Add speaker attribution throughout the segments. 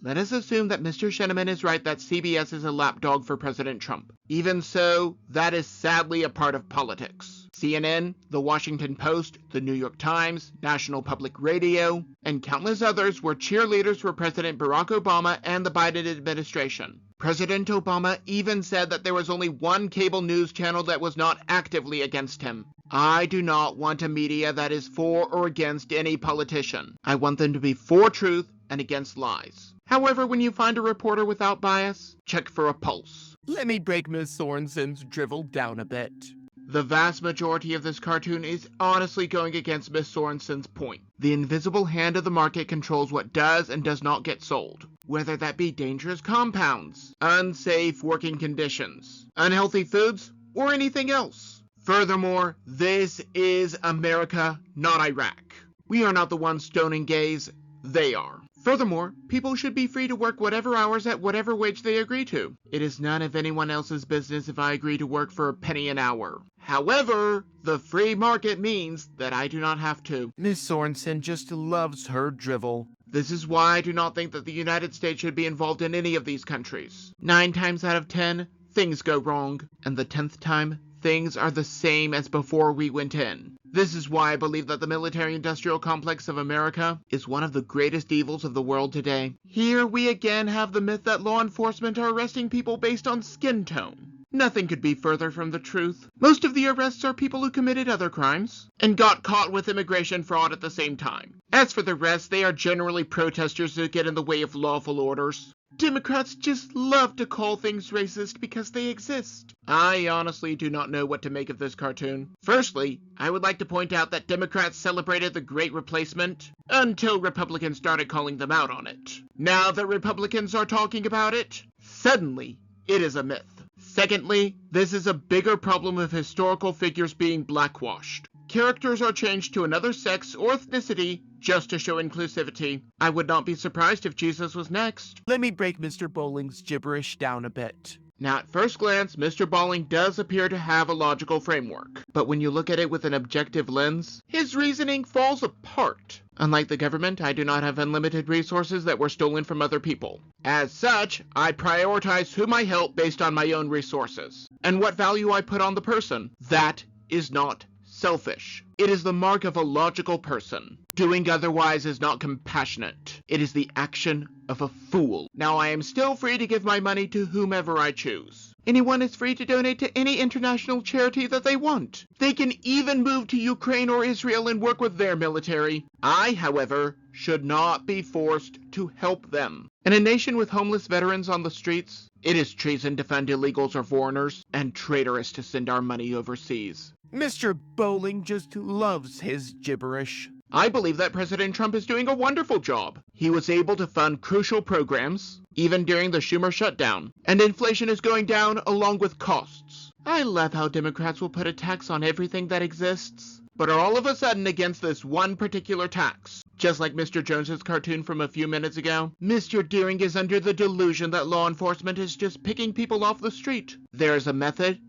Speaker 1: Let us assume that Mr. Sheneman is right that CBS is a lapdog for President Trump. Even so, that is sadly a part of politics. CNN, The Washington Post, The New York Times, National Public Radio, and countless others were cheerleaders for President Barack Obama and the Biden administration. President Obama even said that there was only one cable news channel that was not actively against him. I do not want a media that is for or against any politician. I want them to be for truth and against lies. However, when you find a reporter without bias, check for a pulse.
Speaker 2: Let me break Ms. Sorensen's drivel down a bit.
Speaker 1: The vast majority of this cartoon is honestly going against Ms. Sorensen's point. The invisible hand of the market controls what does and does not get sold, whether that be dangerous compounds, unsafe working conditions, unhealthy foods, or anything else. Furthermore, this is America, not Iraq. We are not the ones stoning gays, they are. Furthermore, people should be free to work whatever hours at whatever wage they agree to. It is none of anyone else's business if I agree to work for a penny an hour. However, the free market means that I do not have to.
Speaker 2: Ms. Sorensen just loves her drivel.
Speaker 1: This is why I do not think that the United States should be involved in any of these countries. 9 times out of 10, things go wrong, and the 10th time, things are the same as before we went in. This is why I believe that the military-industrial complex of America is one of the greatest evils of the world today. Here we again have the myth that law enforcement are arresting people based on skin tone. Nothing could be further from the truth. Most of the arrests are people who committed other crimes and got caught with immigration fraud at the same time. As for the rest, they are generally protesters who get in the way of lawful orders. Democrats just love to call things racist because they exist. I honestly do not know what to make of this cartoon. Firstly, I would like to point out that Democrats celebrated the Great Replacement until Republicans started calling them out on it. Now that Republicans are talking about it, suddenly it is a myth. Secondly, this is a bigger problem of historical figures being blackwashed. Characters are changed to another sex or ethnicity just to show inclusivity. I would not be surprised if Jesus was next.
Speaker 2: Let me break Mr. Bowling's gibberish down a bit.
Speaker 1: Now, at first glance, Mr. Bowling does appear to have a logical framework, but when you look at it with an objective lens, his reasoning falls apart. Unlike the government, I do not have unlimited resources that were stolen from other people. As such, I prioritize whom I help based on my own resources, and what value I put on the person. That is not selfish. It is the mark of a logical person. Doing otherwise is not compassionate. It is the action of a fool. Now I am still free to give my money to whomever I choose. Anyone is free to donate to any international charity that they want. They can even move to Ukraine or Israel and work with their military. I, however, should not be forced to help them. In a nation with homeless veterans on the streets, it is treason to fund illegals or foreigners, and traitorous to send our money overseas.
Speaker 2: Mr. Bowling just loves his gibberish.
Speaker 1: I believe that President Trump is doing a wonderful job. He was able to fund crucial programs, even during the Schumer shutdown, and inflation is going down along with costs. I love how Democrats will put a tax on everything that exists, but are all of a sudden against this one particular tax. Just like Mr. Jones's cartoon from a few minutes ago, Mr. Deering is under the delusion that law enforcement is just picking people off the street. There is a method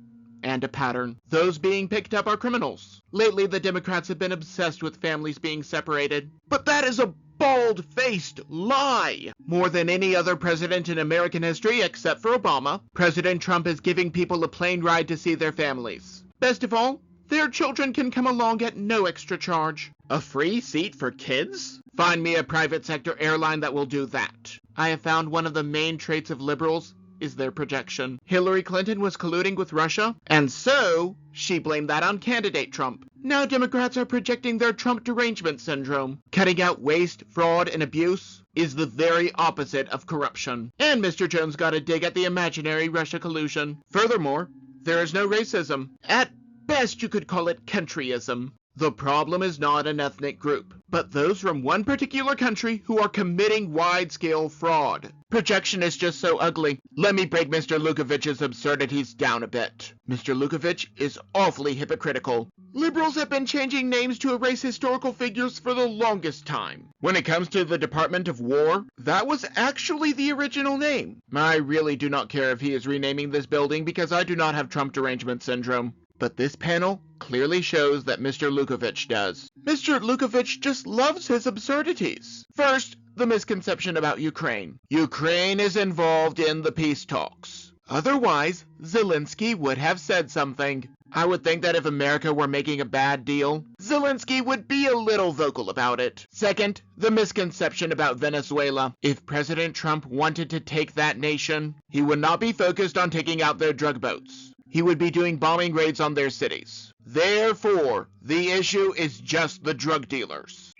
Speaker 1: and a pattern. Those being picked up are criminals. Lately, the Democrats have been obsessed with families being separated. But that is a bald-faced lie! More than any other president in American history, except for Obama, President Trump is giving people a plane ride to see their families. Best of all, their children can come along at no extra charge. A free seat for kids? Find me a private sector airline that will do that. I have found one of the main traits of liberals is their projection. Hillary Clinton was colluding with Russia, and so she blamed that on candidate Trump. Now Democrats are projecting their Trump derangement syndrome. Cutting out waste, fraud, and abuse is the very opposite of corruption. And Mr. Jones got a dig at the imaginary Russia collusion. Furthermore, there is no racism. At best, you could call it countryism. The problem is not an ethnic group, but those from one particular country who are committing wide-scale fraud. Projection is just so ugly. Let me break Mr. Lukovich's absurdities down a bit. Mr. Lukovich is awfully hypocritical. Liberals have been changing names to erase historical figures for the longest time. When it comes to the Department of War, that was actually the original name. I really do not care if he is renaming this building because I do not have Trump derangement syndrome. But this panel clearly shows that Mr. Lukovich does. Mr. Lukovich just loves his absurdities. First, the misconception about Ukraine. Ukraine is involved in the peace talks. Otherwise, Zelensky would have said something. I would think that if America were making a bad deal, Zelensky would be a little vocal about it. Second, the misconception about Venezuela. If President Trump wanted to take that nation, he would not be focused on taking out their drug boats. He would be doing bombing raids on their cities. Therefore, the issue is just the drug dealers.